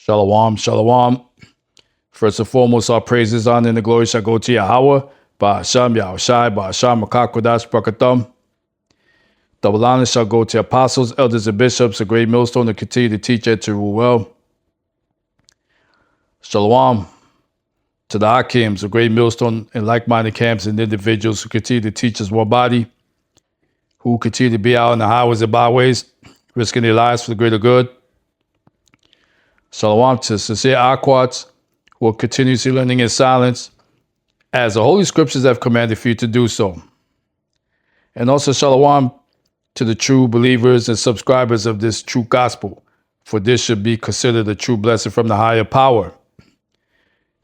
Shalom, shalom. First and foremost, our praises, honor, and the glory shall go to Yahweh, Ba'asham, Yahushai, Ba'asham, Makakodash, Brakatham. Double honor shall go to apostles, elders, and bishops, a great millstone to continue to teach and to rule well. Shalom to the Hakims, a great millstone and like-minded camps and individuals who continue to teach us one body, who continue to be out on the highways and byways, risking their lives for the greater good. Shalom to sincere Aquats, who are continuously learning in silence, as the Holy Scriptures have commanded for you to do so. And also shalom to the true believers and subscribers of this true gospel, for this should be considered a true blessing from the higher power.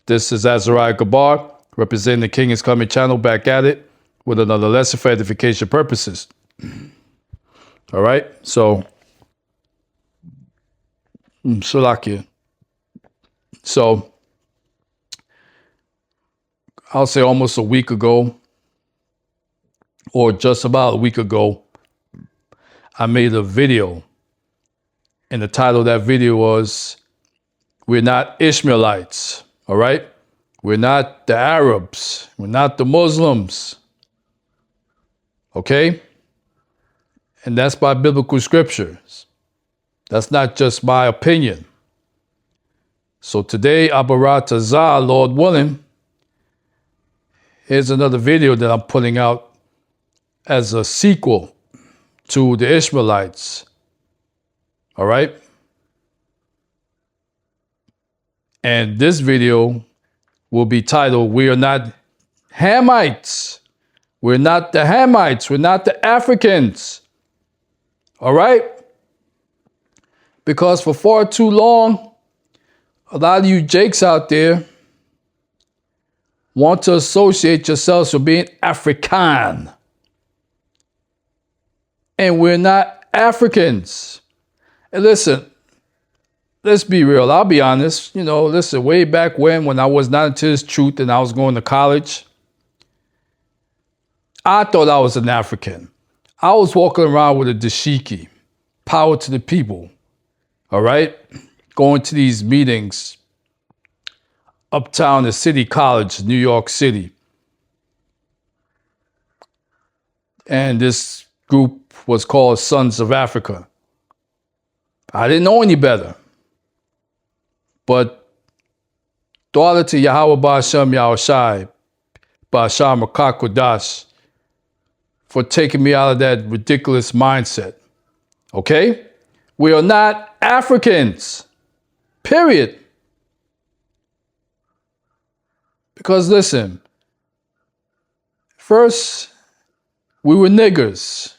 This is Azariah Gabar, representing the King is Coming channel, back at it with another lesson for edification purposes. All right, so Shalakia. So I'll say almost a week ago, or just about a week ago, I made a video, and the title of that video was, "We're not Ishmaelites," all right? We're not the Arabs. We're not the Muslims, okay? And that's by biblical scriptures. That's not just my opinion. So today, Abarat Azah, Lord willing, here's another video that I'm putting out as a sequel to the Ishmaelites. All right? And this video will be titled, "We are not Hamites. We're not the Hamites. We're not the Africans." All right? Because for far too long, a lot of you Jakes out there want to associate yourselves with being African. And we're not Africans. And listen, let's be real. I'll be honest. Listen, way back when I was not into this truth and I was going to college, I thought I was an African. I was walking around with a dashiki, power to the people. All right? Going to these meetings uptown at City College, New York City. And this group was called Sons of Africa. I didn't know any better. But daughter to Yahweh Ba'asham Yahushai, Ba'asham Makakodash, for taking me out of that ridiculous mindset. Okay? We are not Africans. Period. Because listen, first we were niggers.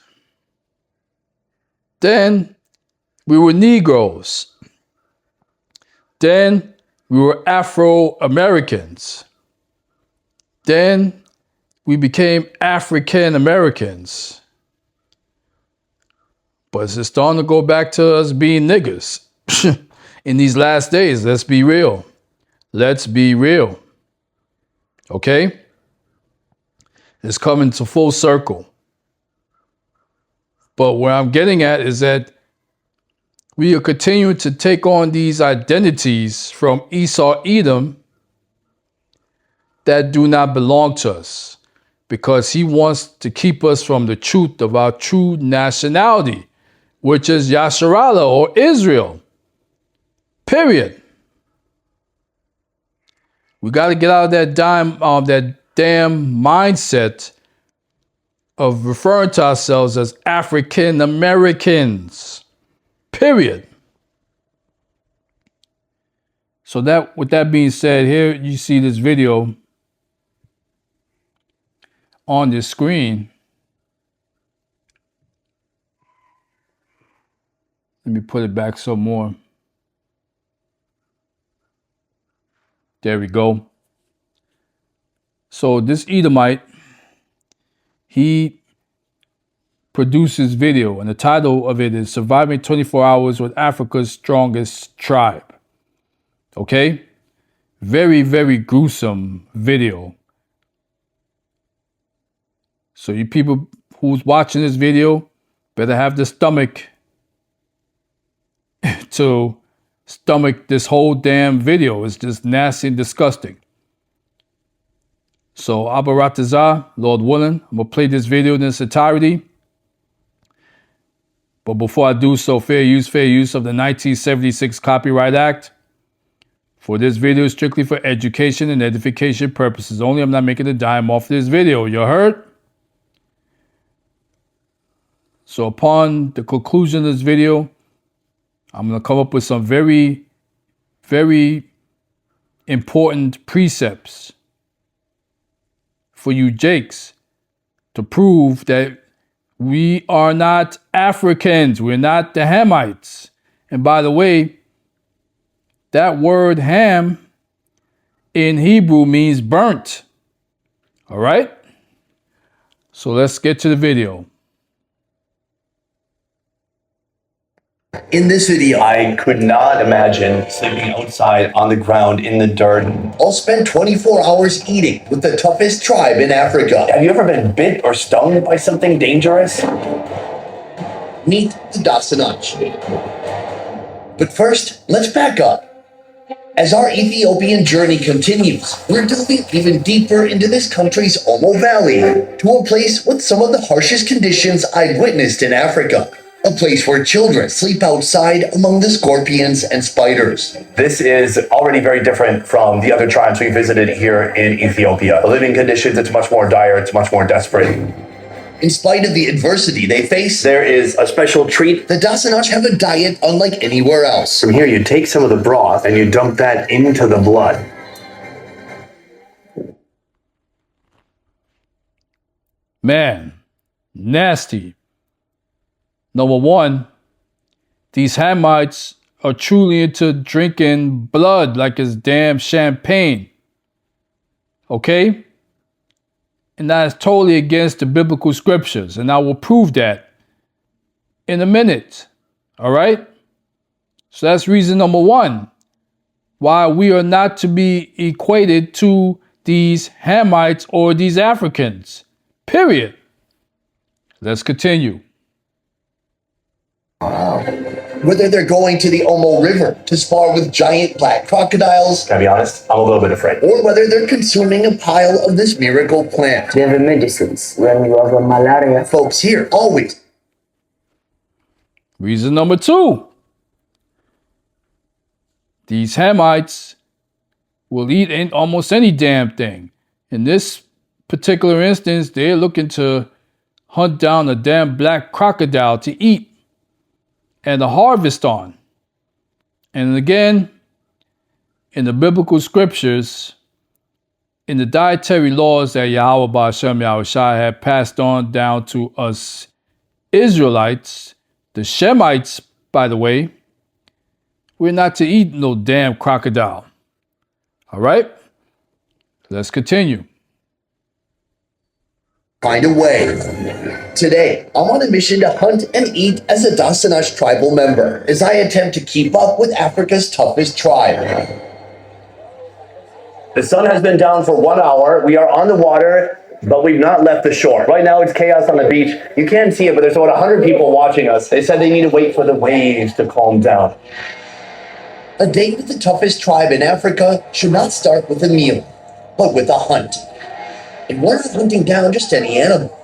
Then we were Negroes. Then we were Afro-Americans. Then we became African Americans. But it's starting to go back to us being niggers in these last days. Let's be real. Let's be real. Okay? It's coming to full circle. But where I'm getting at is that we are continuing to take on these identities from Esau Edom that do not belong to us, because he wants to keep us from the truth of our true nationality, which is Yasharallah, or Israel. Period. We got to get out of that damn mindset of referring to ourselves as African Americans. Period. So with that being said, here you see this video on this screen. Let me put it back some more. There we go. So this Edomite, he produces video, and the title of it is "Surviving 24 Hours with Africa's Strongest Tribe." Okay? Very, very gruesome video. So you people who's watching this video better have the stomach to stomach this whole damn video. It's just nasty and disgusting. So, Abaratazah, Lord willing, I'm going to play this video in its entirety. But before I do so, fair use of the 1976 Copyright Act. For this video, strictly for education and edification purposes only. I'm not making a dime off this video. You heard? So upon the conclusion of this video, I'm going to come up with some very, very important precepts for you Jakes to prove that we are not Africans. We're not the Hamites. And by the way, that word ham in Hebrew means burnt. All right? So let's get to the video. In this video, I could not imagine sleeping outside on the ground in the dirt. I'll spend 24 hours eating with the toughest tribe in Africa. Have you ever been bit or stung by something dangerous? Meet the Dasanach. But first, let's back up. As our Ethiopian journey continues, we're delving even deeper into this country's Omo Valley, to a place with some of the harshest conditions I've witnessed in Africa. A place where children sleep outside among the scorpions and spiders. This is already very different from the other tribes we visited here in Ethiopia. The living conditions, it's much more dire, it's much more desperate. In spite of the adversity they face, there is a special treat. The Dasanach have a diet unlike anywhere else. From here, you take some of the broth and you dump that into the blood. Man, nasty. Number one, these Hamites are truly into drinking blood like it's damn champagne. Okay? And that is totally against the biblical scriptures. And I will prove that in a minute. All right? So that's reason number one why we are not to be equated to these Hamites or these Africans. Period. Let's continue. Whether they're going to the Omo River to spar with giant black crocodiles, Can I be honest? I'm a little bit afraid. or whether they're consuming a pile of this miracle plant. They have medicines when you have a malaria. Folks here always Reason number two. These Hamites will eat almost any damn thing. In this particular instance, they're looking to hunt down a damn black crocodile to eat and to harvest on. And again, in the biblical scriptures, in the dietary laws that Yahweh Ba'ashem Yahushua had passed on down to us Israelites, the Shemites, by the way, we're not to eat no damn crocodile. All right? Let's continue. find a way. Today, I'm on a mission to hunt and eat as a Dasanach tribal member as I attempt to keep up with Africa's toughest tribe. The sun has been down for 1 hour. We are on the water, but we've not left the shore. Right now, it's chaos on the beach. You can't see it, but there's about 100 people watching us. They said they need to wait for the waves to calm down. A date with the toughest tribe in Africa should not start with a meal, but with a hunt. And we're not hunting down just any animal.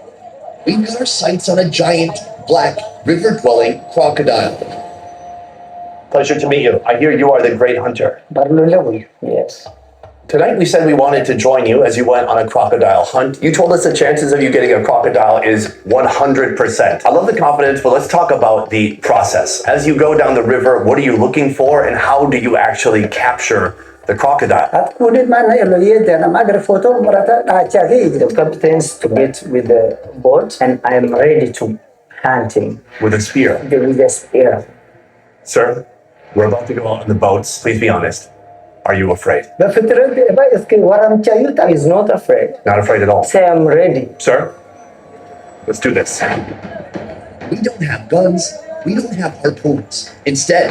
We've got our sights on a giant, black, river-dwelling crocodile. Pleasure to meet you. I hear you are the great hunter. Barlulawi, yes. Tonight we said we wanted to join you as you went on a crocodile hunt. You told us the chances of you getting a crocodile is 100%. I love the confidence, but let's talk about the process. As you go down the river, what are you looking for and how do you actually capture the crocodile? The captains to get with the boat and I am ready to hunting With a spear. with the spear. Sir, we're about to go out on the boats. Please be honest. Are you afraid? The is not afraid. Not afraid at all. Say I'm ready. Sir, let's do this. We don't have guns. We don't have harpoons. Instead,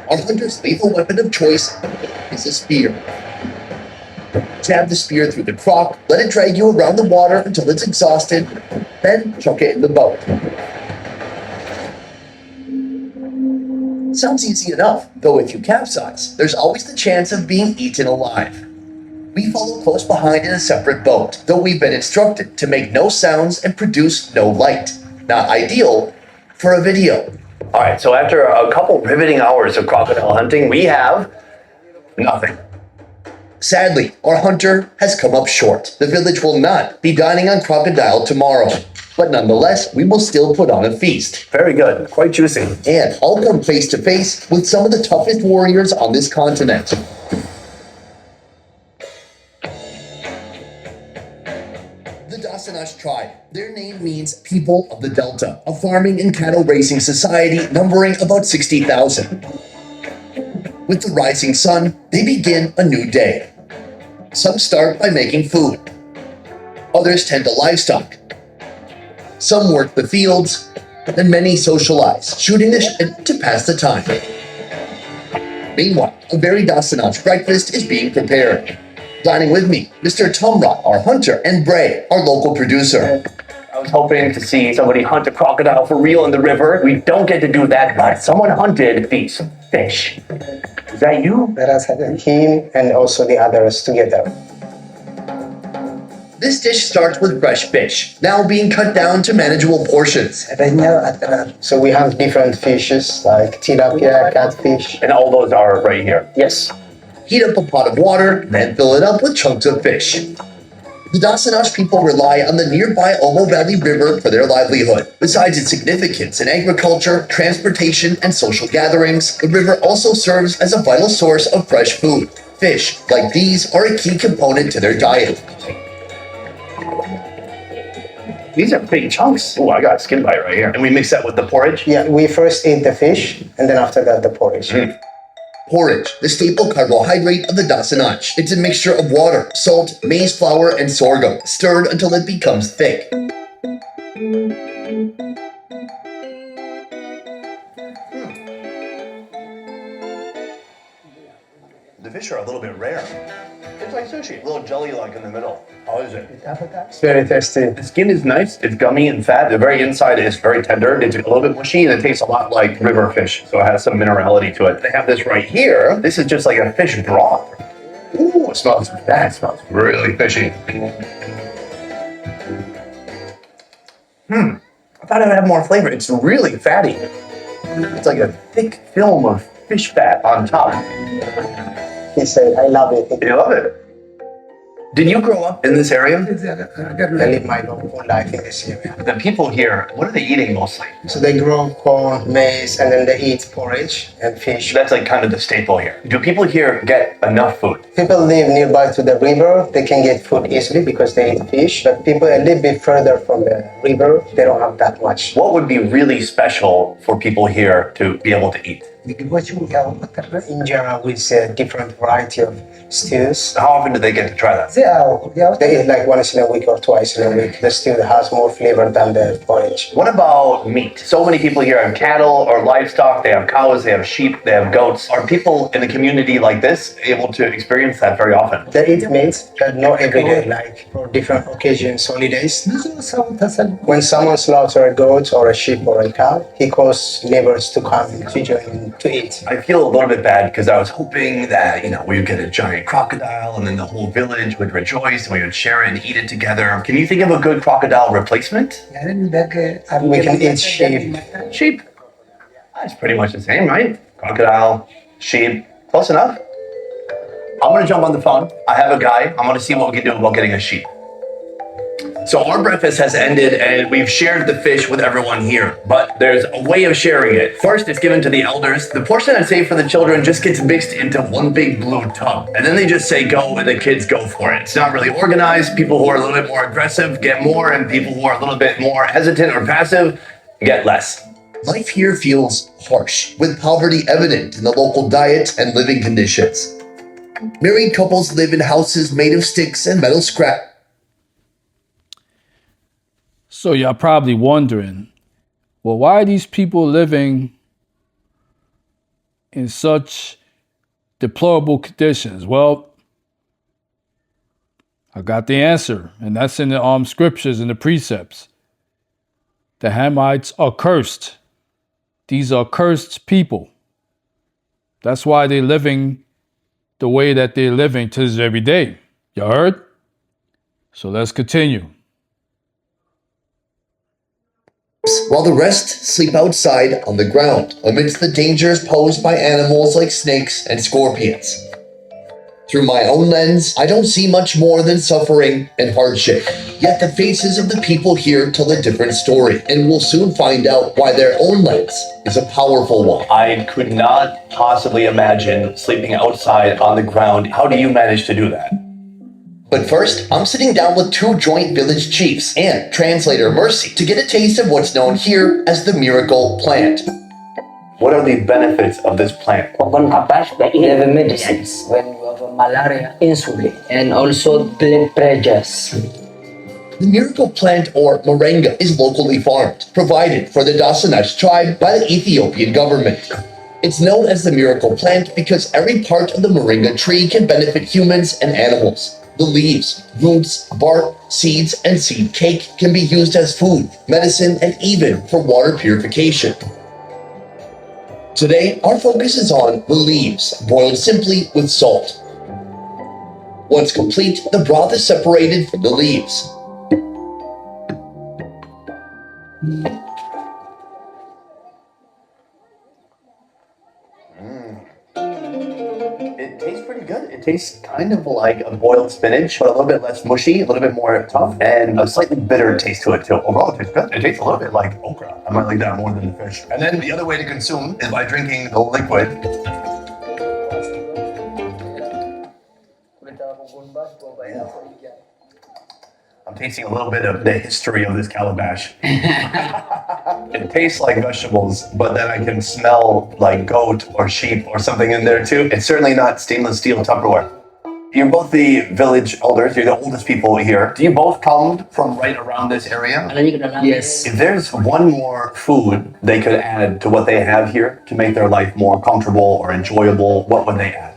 our hunter's lethal weapon of choice is a spear. Jab the spear through the croc, let it drag you around the water until it's exhausted, then chuck it in the boat. Sounds easy enough, though if you capsize, there's always the chance of being eaten alive. We follow close behind in a separate boat, though we've been instructed to make no sounds and produce no light. Not ideal for a video. All right, so after a couple riveting hours of crocodile hunting, we have nothing. Sadly, our hunter has come up short. The village will not be dining on crocodile tomorrow. But nonetheless, we will still put on a feast. Very good, quite juicy. And I'll come face to face with some of the toughest warriors on this continent. The Dasanash tribe. Their name means people of the Delta, a farming and cattle raising society numbering about 60,000. With the rising sun, they begin a new day. Some start by making food. Others tend to livestock. Some work the fields, and many socialize, shooting the shit to pass the time. Meanwhile, a very Dasanash breakfast is being prepared. Dining with me, Mr. Tumra, our hunter, and Bray, our local producer. I was hoping to see somebody hunt a crocodile for real in the river. We don't get to do that, but someone hunted these fish. Is that you? Him and also the others together. This dish starts with fresh fish, now being cut down to manageable portions. So we have different fishes like tilapia, catfish. And all those are right here. Yes. Heat up a pot of water, then fill it up with chunks of fish. The Dasanash people rely on the nearby Omo Valley River for their livelihood. Besides its significance in agriculture, transportation, and social gatherings, the river also serves as a vital source of fresh food. Fish, like these, are a key component to their diet. These are big chunks. Oh, I got a skin bite right here. And we mix that with the porridge? Yeah, we first eat the fish and then after that the porridge. Porridge, the staple carbohydrate of the Dasanash. It's a mixture of water, salt, maize flour, and sorghum, stirred until it becomes thick. The fish are a little bit rare. It's like sushi. A little jelly-like in the middle. How is it? It's very tasty. The skin is nice. It's gummy and fat. The very inside is very tender. It's a little bit mushy, and it tastes a lot like river fish. So it has some minerality to it. They have this right here. This is just like a fish broth. Ooh, it smells bad. It smells really fishy. I thought it would have more flavor. It's really fatty. It's like a thick film of fish fat on top. He said, I love it. You love it. Did you grow up in this area? I live my whole life in this area. The people here, what are they eating mostly? So they grow corn, maize, and then they eat porridge and fish. That's like kind of the staple here. Do people here get enough food? People live nearby to the river. They can get food easily because they eat fish. But people a little bit further from the river, they don't have that much. What would be really special for people here to be able to eat? Injera with a different variety of stews. How often do they get to try that? They eat like once in a week or twice in a week. The stew has more flavor than the porridge. What about meat? So many people here have cattle or livestock. They have cows, they have sheep, they have goats. Are people in a community like this able to experience that very often? They eat meat, but not every day, like for different occasions, holidays. When someone slaughters a goat or a sheep or a cow, he calls neighbors to come to join him to eat. I feel a little bit bad because I was hoping that, we would get a giant crocodile and then the whole village would rejoice and we would share it and eat it together. Can you think of a good crocodile replacement? We can eat sheep. Sheep. That's pretty much the same, right? Crocodile, sheep, close enough. I'm gonna jump on the phone. I have a guy. I'm gonna see what we can do about getting a sheep. So our breakfast has ended and we've shared the fish with everyone here, but there's a way of sharing it. First, it's given to the elders. The portion I save for the children just gets mixed into one big blue tub. And then they just say go and the kids go for it. It's not really organized. People who are a little bit more aggressive get more and people who are a little bit more hesitant or passive get less. Life here feels harsh, with poverty evident in the local diet and living conditions. Married couples live in houses made of sticks and metal scrap. So y'all probably wondering, well, why are these people living in such deplorable conditions? Well, I got the answer, and that's in the scriptures and the precepts. The Hamites are cursed. These are cursed people. That's why they're living the way that they're living to this very day. You heard? So let's continue. While the rest sleep outside on the ground amidst the dangers posed by animals like snakes and scorpions. Through my own lens, I don't see much more than suffering and hardship. Yet the faces of the people here tell a different story, and we'll soon find out why their own lens is a powerful one. I could not possibly imagine sleeping outside on the ground. How do you manage to do that? But first, I'm sitting down with two joint village chiefs and translator Mercy to get a taste of what's known here as the miracle plant. What are the benefits of this plant? We have medicines when you have malaria, insulin, and also blood pressures. The miracle plant, or moringa, is locally farmed, provided for the Dasanach tribe by the Ethiopian government. It's known as the miracle plant because every part of the moringa tree can benefit humans and animals. The leaves, roots, bark, seeds, and seed cake can be used as food, medicine, and even for water purification. Today, our focus is on the leaves, boiled simply with salt. Once complete, the broth is separated from the leaves. It tastes pretty good. It tastes kind of like a boiled spinach, but a little bit less mushy, a little bit more tough, and a slightly bitter taste to it too. Overall, it tastes good. It tastes a little bit like okra. I might like that more than the fish. And then the other way to consume is by drinking the liquid. I'm tasting a little bit of the history of this calabash. It tastes like vegetables, but then I can smell like goat or sheep or something in there too. It's certainly not stainless steel Tupperware. You're both the village elders. You're the oldest people here. Do you both come from right around this area? Yes. If there's one more food they could add to what they have here to make their life more comfortable or enjoyable, what would they add?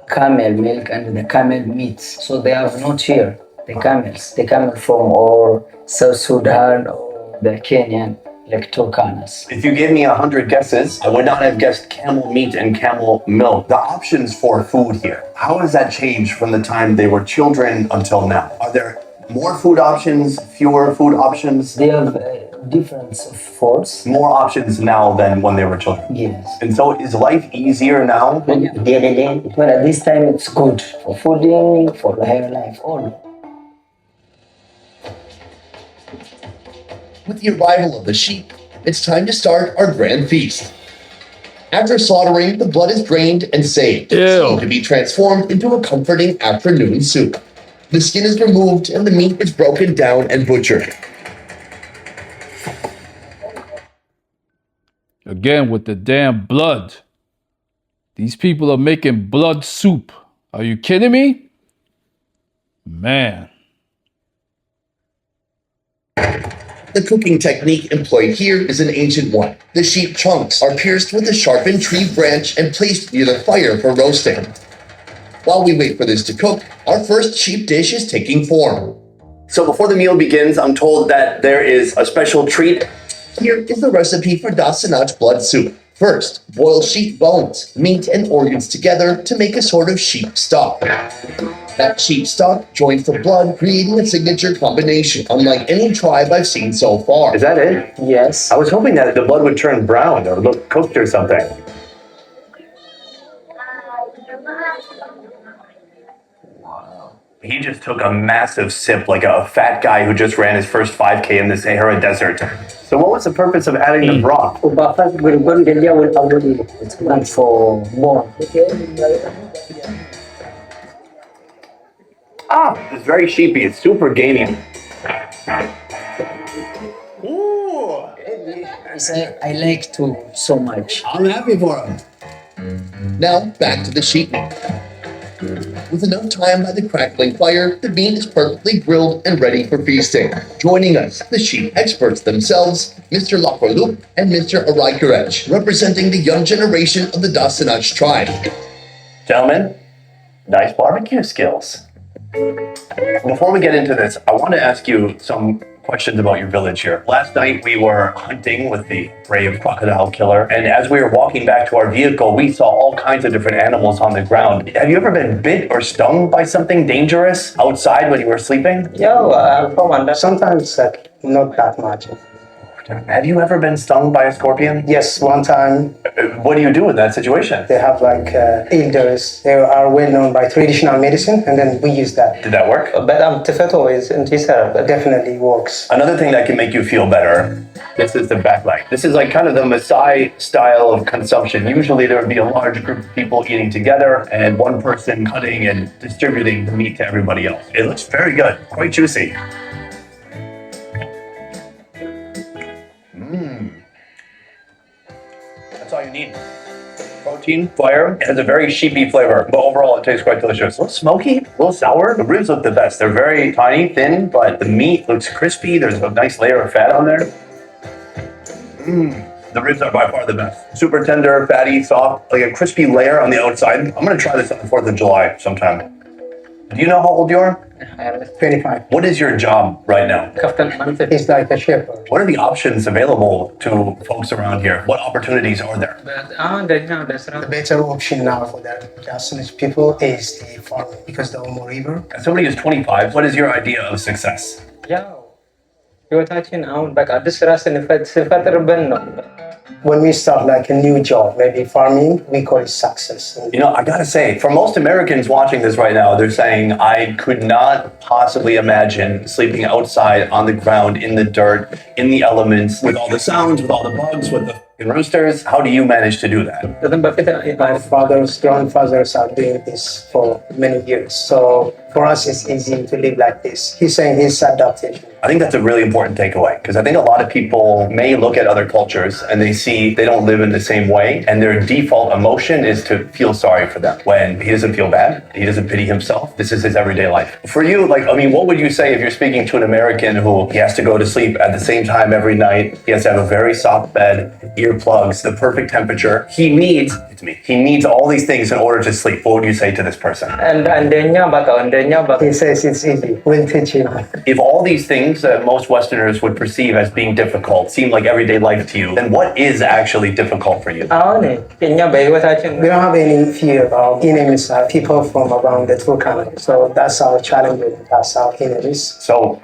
Camel milk and the camel meats. So they have not here. The camel from or South Sudan or the Kenyan, like Turkanas. If you gave me 100 guesses, I would not have guessed camel meat and camel milk. The options for food here, how has that changed from the time they were children until now? Are there more food options, fewer food options? They have difference of foods. More options now than when they were children. Yes. And so is life easier now? Well, at this time it's good for fooding, for the hair life, all. With the arrival of the sheep, it's time to start our grand feast. After slaughtering, the blood is drained and saved, to be transformed into a comforting afternoon soup. The skin is removed and the meat is broken down and butchered. Again, with the damn blood. These people are making blood soup. Are you kidding me? Man. The cooking technique employed here is an ancient one. The sheep chunks are pierced with a sharpened tree branch and placed near the fire for roasting. While we wait for this to cook, our first sheep dish is taking form. So before the meal begins, I'm told that there is a special treat. Here is the recipe for Dasanach blood soup. First, boil sheep bones, meat, and organs together to make a sort of sheep stock. That sheep stock joins the blood, creating a signature combination, unlike any tribe I've seen so far. Is that it? Yes. I was hoping that the blood would turn brown or look cooked or something. He just took a massive sip like a fat guy who just ran his first 5K in the Sahara Desert. So what was the purpose of adding the broth? It's meant for bone. It's very sheepy. It's super gamey. I like to so much. I'm happy for him. Now, back to the sheep meat. With enough time by the crackling fire, the meat is perfectly grilled and ready for feasting. Joining us, the sheep experts themselves, Mr. Lakorlup and Mr. Araikarech, representing the young generation of the Dasanach tribe. Gentlemen, nice barbecue skills. Before we get into this, I want to ask you some questions about your village here. Last night we were hunting with the brave crocodile killer, and as we were walking back to our vehicle, we saw all kinds of different animals on the ground. Have you ever been bit or stung by something dangerous outside when you were sleeping? Yeah, sometimes not that much. Have you ever been stung by a scorpion? Yes, one time What do you do in that situation? they have elders. They are well known by traditional medicine, and then we use that. Did that work? Definitely works. Another thing that can make you feel better, this is the back leg. This is like kind of the Maasai style of consumption. Usually there would be a large group of people eating together and one person cutting and distributing the meat to everybody else. It looks very good, quite juicy. That's all you need. Protein, fire, it has a very sheepy flavor, but overall it tastes quite delicious. A little smoky, a little sour. The ribs look the best. They're very tiny, thin, but the meat looks crispy. There's a nice layer of fat on there. The ribs are by far the best. Super tender, fatty, soft, like a crispy layer on the outside. I'm gonna try this on the 4th of July sometime. Do you know how old you are? 25. What is your job right now? He's like a shepherd. What are the options available to folks around here? What opportunities are there? The better option now for the Japanese people is the farming because the Omo River. As somebody who's 25, what is your idea of success? When we start like a new job, maybe farming, we call it success. You know, I gotta say, for most Americans watching this right now, they're saying, I could not possibly imagine sleeping outside on the ground, in the dirt, in the elements, with all the sounds, with all the bugs, with the roosters. How do you manage to do that? My father's grandfathers are doing this for many years. So for us, it's easy to live like this. He's saying his adaptation. I think that's a really important takeaway because I think a lot of people may look at other cultures and they see they don't live in the same way and their default emotion is to feel sorry for them when he doesn't feel bad, he doesn't pity himself. This is his everyday life. For you, like, I mean, what would you say if you're speaking to an American who he has to go to sleep at the same time every night, he has to have a very soft bed, earplugs, the perfect temperature. He needs all these things in order to sleep. What would you say to this person? He says it's easy. We'll teach him. If all these things that most Westerners would perceive as being difficult seem like everyday life to you, then what is actually difficult for you? We don't have any fear of enemies, people from around the two countries. So that's our challenge. That's our enemies. So,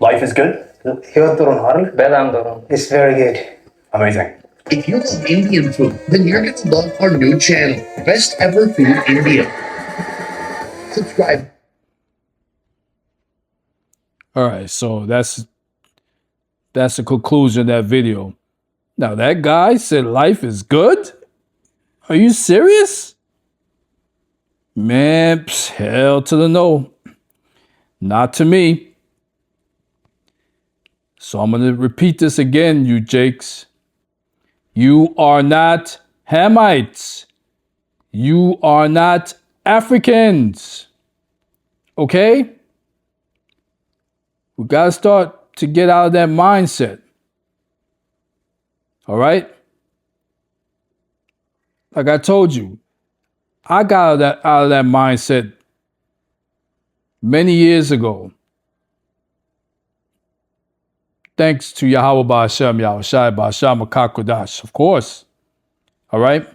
life is good? It's very good. Amazing. If you love Indian food, then you're going to love our new channel, Best Ever Food India. Subscribe. All right, so that's the conclusion of that video. Now, that guy said life is good? Are you serious? Man, hell to the no. Not to me. So I'm going to repeat this again, you Jakes. You are not Hamites. You are not Africans. Okay? We got to start to get out of that mindset. All right? Like I told you, I got out of that mindset many years ago. Thanks to Yahweh Ba'Hashem, Yahushai Ba'Hashem, Makakodash, of course. All right?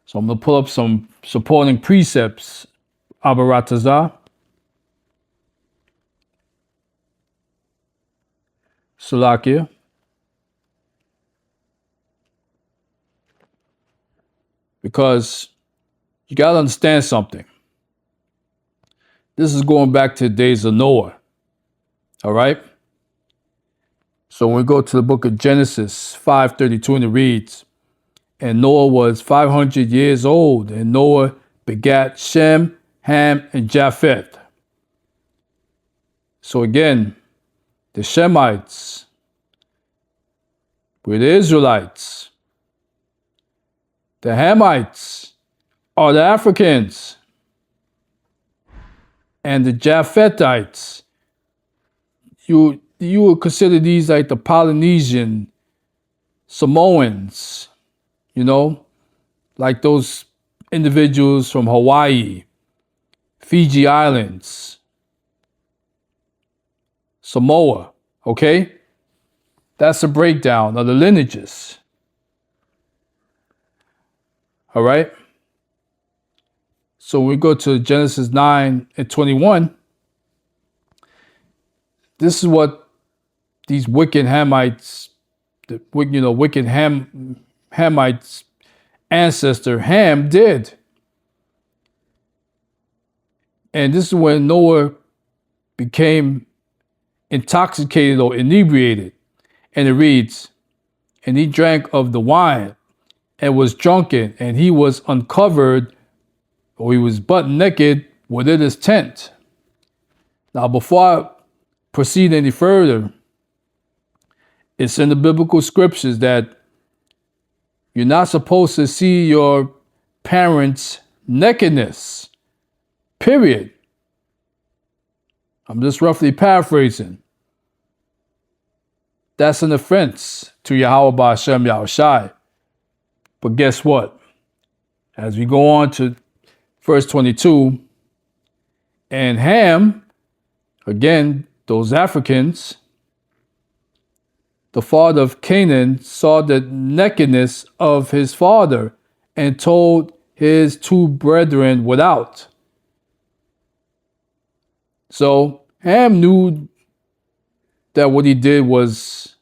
So I'm going to pull up some supporting precepts. Abaratazah. Salakia. Because you got to understand something. This is going back to the days of Noah. All right? So when we go to the book of Genesis 5:32, and it reads, and Noah was 500 years old, and Noah begat Shem, Ham, and Japheth. So again, the Shemites were the Israelites. The Hamites are the Africans. And the Japhethites, you would consider these like the Polynesian Samoans, you know, like those individuals from Hawaii, Fiji Islands. Samoa. Okay? That's a breakdown of the lineages. All right? So we go to Genesis 9:21. This is what these wicked Hamites, the wicked Hamites ancestor Ham did. And this is when Noah became intoxicated or inebriated. And it reads, and he drank of the wine and was drunken, and he was uncovered, or he was butt naked within his tent. Now, before I proceed any further, it's in the biblical scriptures that you're not supposed to see your parents' nakedness. Period. I'm just roughly paraphrasing. That's an offense to Yahweh Ba'Shem Yahushai. But guess what? As we go on to verse 22, and Ham, again, those Africans, the father of Canaan, saw the nakedness of his father and told his two brethren without. So Ham knew that what he did was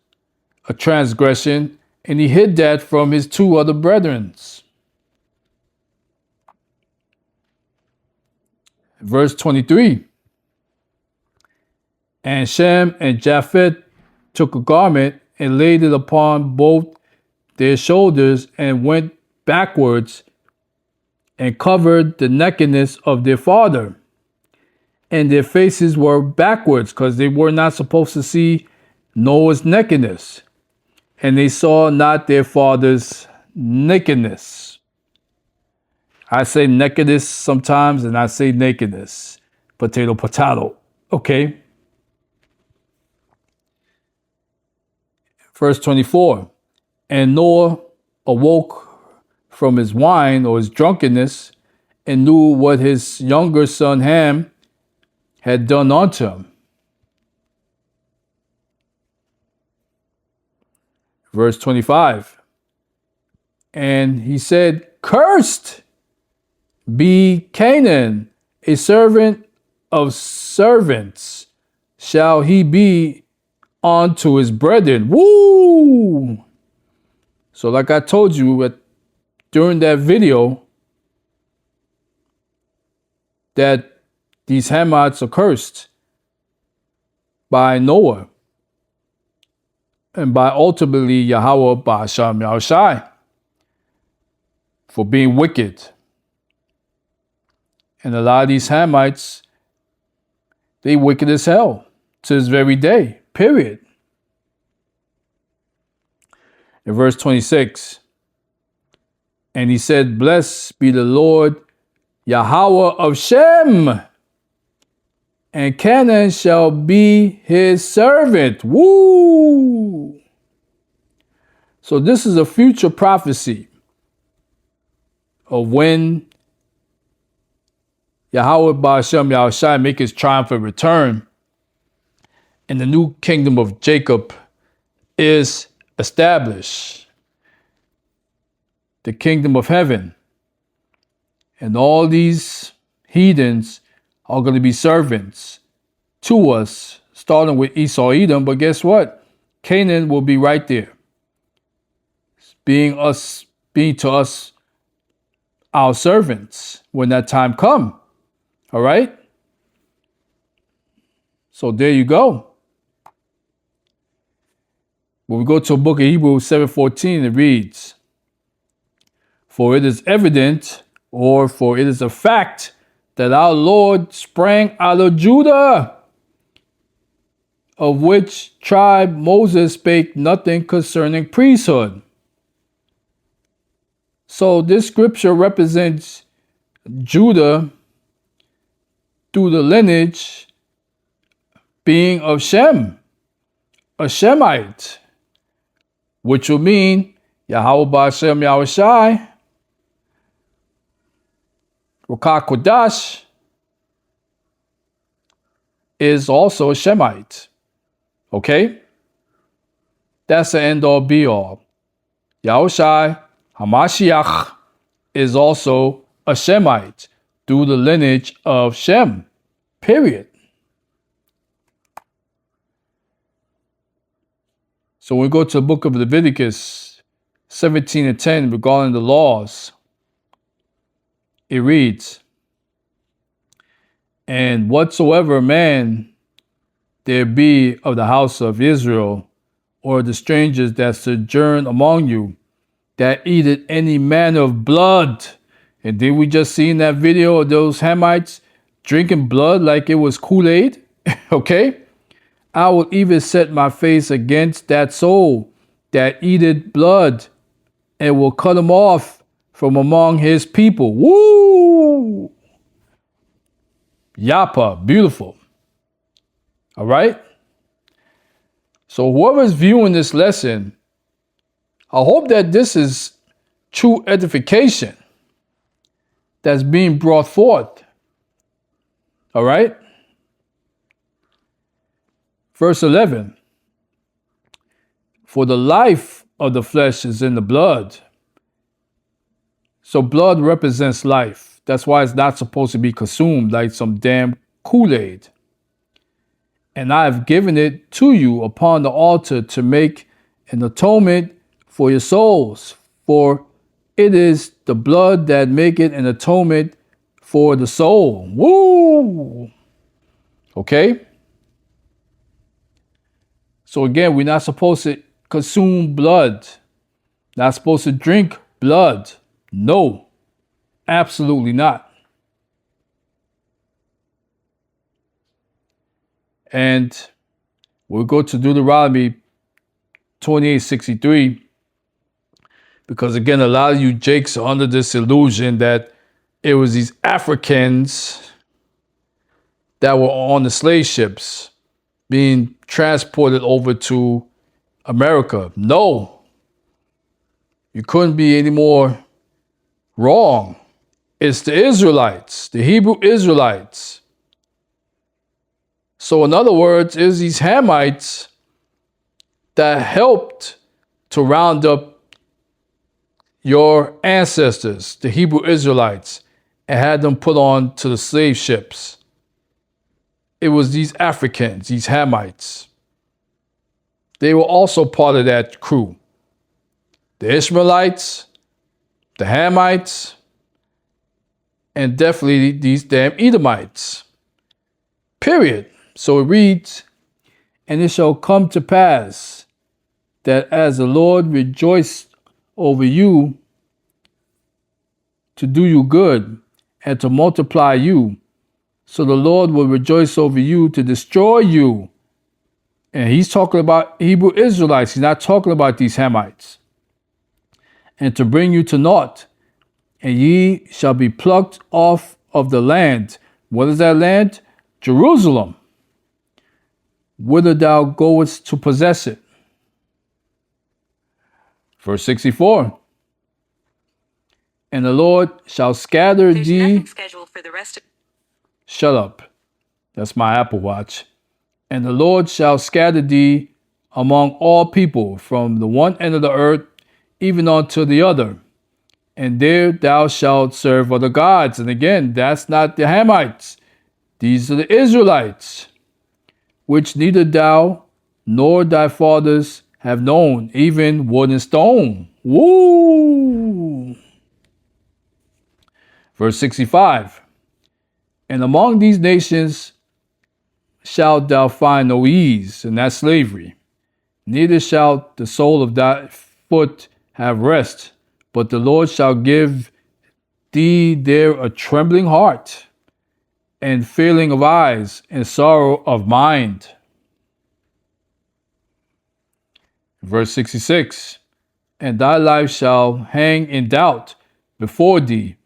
a transgression, and he hid that from his two other brethren. Verse 23. And Shem and Japheth took a garment and laid it upon both their shoulders and went backwards and covered the nakedness of their father. And their faces were backwards because they were not supposed to see Noah's nakedness. And they saw not their father's nakedness. I say nakedness sometimes and I say nakedness. Potato, potato. Okay. Verse 24. And Noah awoke from his wine or his drunkenness and knew what his younger son Ham had done unto him. Verse 25. And he said, cursed be Canaan, a servant of servants shall he be unto his brethren. Woo! So like I told you during that video, that these Hamites are cursed by Noah and by ultimately Yahweh Ba'Shem Yahushai for being wicked. And a lot of these Hamites, they wicked as hell to this very day, period. In verse 26, and he said, blessed be the Lord Yahweh of Shem, and Canaan shall be his servant. Woo! So this is a future prophecy of when Yahweh Ba'Shem Yahushai make his triumphant return and the new kingdom of Jacob is established. The kingdom of heaven. And all these heathens are going to be servants to us, starting with Esau Edom. But guess what? Canaan will be right there. Being to us our servants when that time come. All right? So there you go. When we go to the book of Hebrews 7:14, it reads, for it is evident, or for it is a fact, that our Lord sprang out of Judah, of which tribe Moses spake nothing concerning priesthood. So this scripture represents Judah through the lineage being of Shem, a Shemite, which will mean Yahweh Ba'Shem Yahushai, Ruach Kodash, is also a Shemite. Okay? That's the end all be all. Yahushai Hamashiach is also a Shemite through the lineage of Shem. Period. So when we go to the book of Leviticus 17 and 10 regarding the laws, it reads, "And whatsoever man there be of the house of Israel, or the strangers that sojourn among you, that eateth any manner of blood." And did we just see in that video of those Hamites drinking blood like it was Kool-Aid? Okay? "I will even set my face against that soul that eateth blood, and will cut him off from among his people." Woo! Yapa, beautiful. All right? So whoever's viewing this lesson, I hope that this is true edification that's being brought forth. All right? Verse 11. "For the life of the flesh is in the blood." So blood represents life. That's why it's not supposed to be consumed like some damn Kool-Aid. "And I have given it to you upon the altar to make an atonement for your souls. For it is the blood that maketh an atonement for the soul." Woo! Okay? So again, we're not supposed to consume blood. Not supposed to drink blood. No, absolutely not. And we'll go to Deuteronomy 28:63, because again, a lot of you Jakes are under this illusion that it was these Africans that were on the slave ships being transported over to America. No, you couldn't be any more wrong. It's the Israelites, the Hebrew Israelites. So in other words, it's these Hamites that helped to round up your ancestors, the Hebrew Israelites, and had them put on to the slave ships. It was these Africans, these Hamites. They were also part of that crew. The Ishmaelites, the Hamites, and definitely these damn Edomites. Period. So it reads, "And it shall come to pass that as the Lord rejoiced over you to do you good and to multiply you, so the Lord will rejoice over you to destroy you." And he's talking about Hebrew Israelites. He's not talking about these Hamites. "And to bring you to naught, and ye shall be plucked off of the land." What is that land? Jerusalem, whither thou goest to possess it. Verse 64. "And the Lord shall scatter There's thee." nothing scheduled for the rest of. Shut up. That's my Apple Watch. "And the Lord shall scatter thee among all people, from the one end of the earth even unto the other. And there thou shalt serve other gods." And again, that's not the Hamites. These are the Israelites, "which neither thou nor thy fathers have known, even wood and stone." Woo! Verse 65. "And among these nations shalt thou find no ease," and that's slavery. "Neither shall the sole of thy foot have rest, but the Lord shall give thee there a trembling heart, and failing of eyes, and sorrow of mind." Verse 66. "And thy life shall hang in doubt before thee,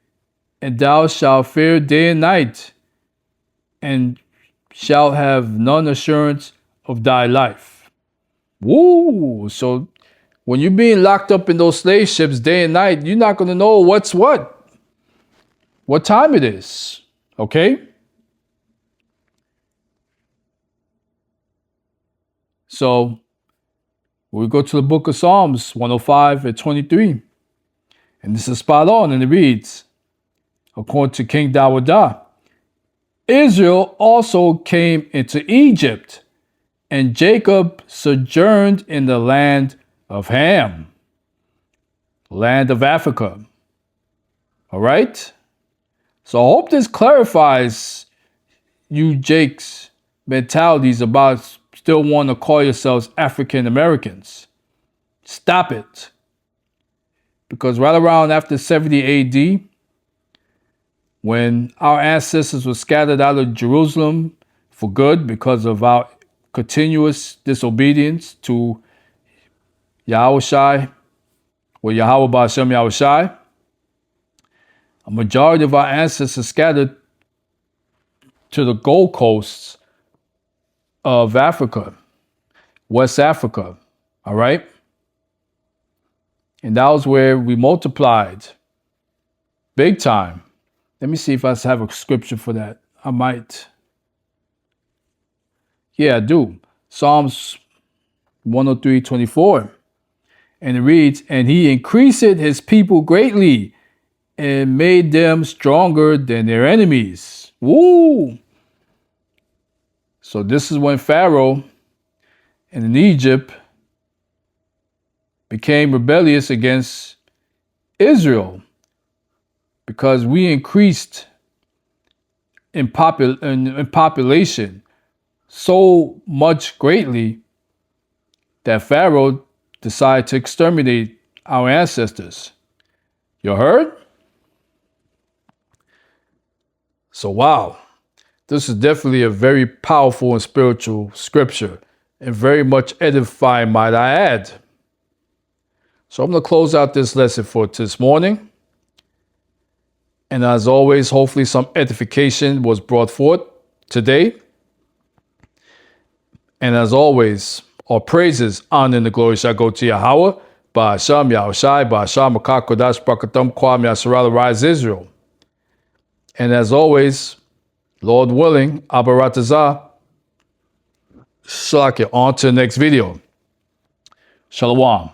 and thou shalt fear day and night, and shalt have none assurance of thy life." Woo! So when you're being locked up in those slave ships day and night, you're not going to know what time it is. Okay? So we go to the book of Psalms 105 and 23. And this is spot on, and it reads, according to King Dawadah, Israel also came into Egypt, and Jacob sojourned in the land of Ham, land of Africa. All right? So I hope this clarifies you Jake's mentalities about still wanting to call yourselves African Americans. Stop it. Because right around after 70 AD, when our ancestors were scattered out of Jerusalem for good because of our continuous disobedience to Yahushai, or Yahweh Ba'Shem Yahushai, a majority of our ancestors scattered to the Gold Coasts of Africa, West Africa, all right? And that was where we multiplied big time. Let me see if I have a scripture for that. I might. Yeah, I do. Psalms 103:24. And it reads, and he increased his people greatly and made them stronger than their enemies. Woo! So this is when Pharaoh and in Egypt became rebellious against Israel because we increased in population so much greatly that Pharaoh decided to exterminate our ancestors. You heard? So wow, this is definitely a very powerful and spiritual scripture and very much edifying, might I add. So I'm going to close out this lesson for this morning. And as always, hopefully some edification was brought forth today. And as always, all praises, honor, and the glory shall go to Yahweh, Ba'Hasham Yahushai, Ba'Hasham Makakodash Brakatam Kwam Yasharal Rise Israel. And as always, Lord willing, Abaratazah, Shalakya, on to the next video. Shalom.